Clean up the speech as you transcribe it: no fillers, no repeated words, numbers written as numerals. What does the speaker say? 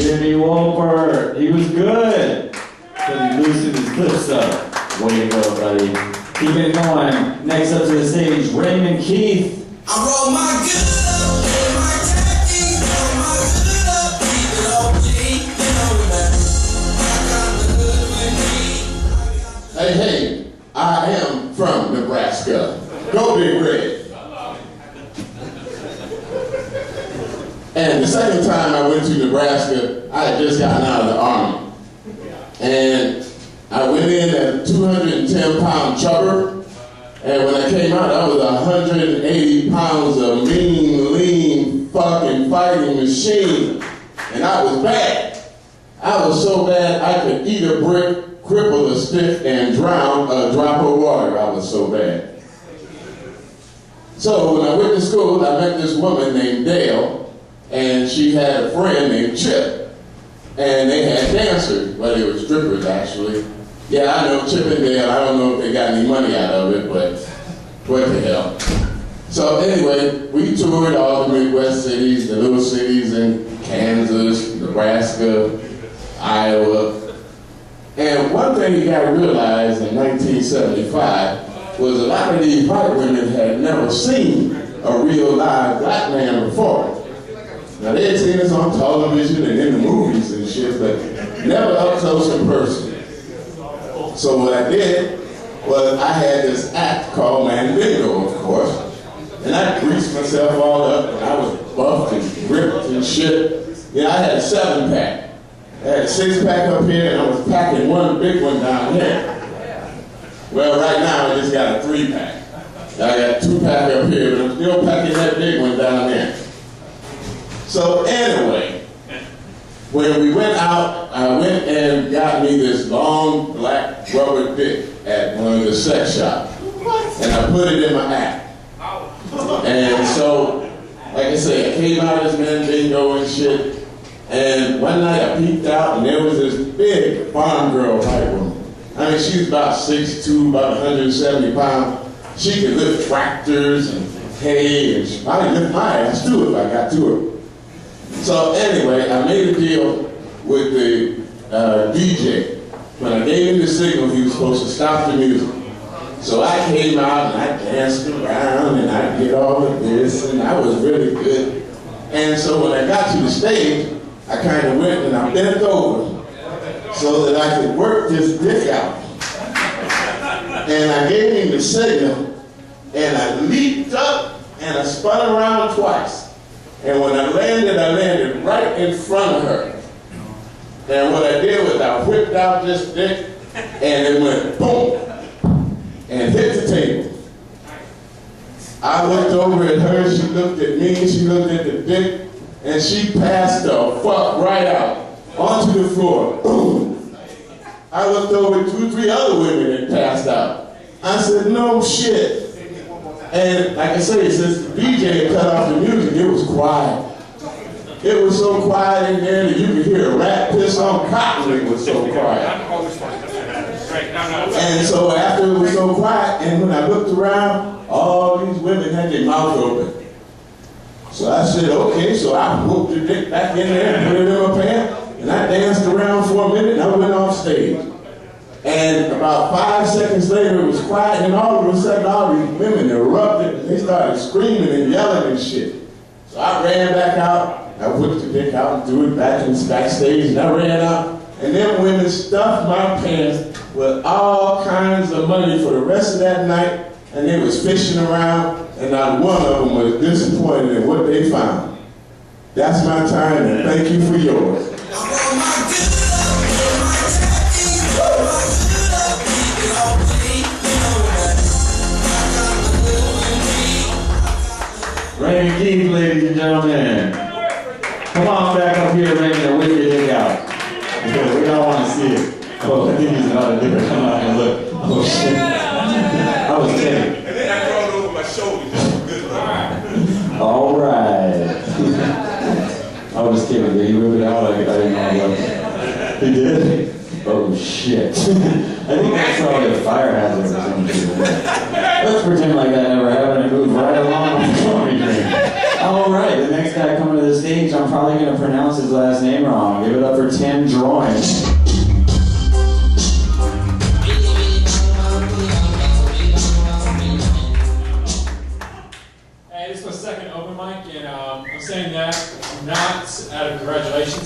Jimmy Wolpert, he was good. But he loosened his lips up. Way to go, buddy. Keep it going. Next up to the stage, Raymond Keith. I roll my good up, roll my khaki, roll my hood up, keep it OG, you know that. I got the hood with me. Hey, I am from Nebraska. Go Big Red. And the second time I went to Nebraska, I had just gotten out of the Army. And I went in at a 210-pound chubber, and when I came out, I was 180 pounds of mean, lean, fucking fighting machine. And I was bad. I was so bad I could eat a brick, cripple a stick, and drown a drop of water. I was so bad. So when I went to school, I met this woman named Dale, and she had a friend named Chip. And they had dancers, well, they were strippers actually. Yeah, I know Chip and Dale, I don't know if they got any money out of it, but what the hell. So anyway, we toured all the Midwest cities, the little cities in Kansas, Nebraska, Iowa. And one thing you gotta realize in 1975 was a lot of these white women had never seen a real live black man before. Now they had seen us on television and in the movies and shit, but never up close in person. So what I did was I had this act called Mandingo, of course, and I greased myself all up, and I was buffed and ripped and shit. Yeah, I had a 7-pack. I had a 6-pack up here, and I was packing one big one down here. Well, right now I just got a 3-pack. I got a 2-pack up here, but I'm still packing that big one down there. So anyway, when we went out, I went and got me this long black rubber dick at one of the sex shops. And I put it in my act. And so, like I say, I came out as Mandingo and shit. And one night I peeked out and there was this big farm girl white woman. I mean, she was about 6'2", about 170 pounds. She could lift tractors and hay, and I could lift my ass too if I got to her. So anyway, I made a deal with the DJ. When I gave him the signal, he was supposed to stop the music. So I came out and I danced around and I did all of this and I was really good. And so when I got to the stage, I kind of went and I bent over so that I could work this dick out. And I gave him the signal and I leaped up and I spun around twice. And when I landed right in front of her. And what I did was I whipped out this dick, and it went boom, and hit the table. I looked over at her, she looked at me, she looked at the dick, and she passed the fuck right out onto the floor. Boom. I looked over at 2 or 3 other women that passed out. I said, no shit. And like I say, since the DJ cut off the music, it was quiet. It was so quiet in there that you could hear a rat piss on cotton. It was so quiet. And so after it was so quiet, and when I looked around, all these women had their mouth open. So I said, okay, so I whooped the dick back in there and put it in my pants, and I danced around for a minute, and I went off stage. And about 5 seconds later, it was quiet, and all of a sudden, all these women erupted, and they started screaming and yelling and shit. So I ran back out, I whipped the dick out and threw it back in the backstage, and I ran out, and them women stuffed my pants with all kinds of money for the rest of that night, and they was fishing around, and not one of them was disappointed in what they found. That's my time, and thank you for yours. Raymond Keith, ladies and gentlemen. Come on back up here, Raymond, and whip your dick out. Because we all want to see it. Oh, I think he's about to do it. Come on and look. Oh, shit. I was kidding. And then I throw it over my shoulder. All right. I was kidding. Did he whip it out? I didn't know what. He did? Oh, shit. I think that's probably a fire hazard or something. Let's pretend like that never happened and move right along with the comedy train. All right, the next guy coming to the stage, I'm I'm probably going to pronounce his last name wrong. Give it up for Tim Droin. Hey, this is my second open mic, and I'm saying that not out of congratulations.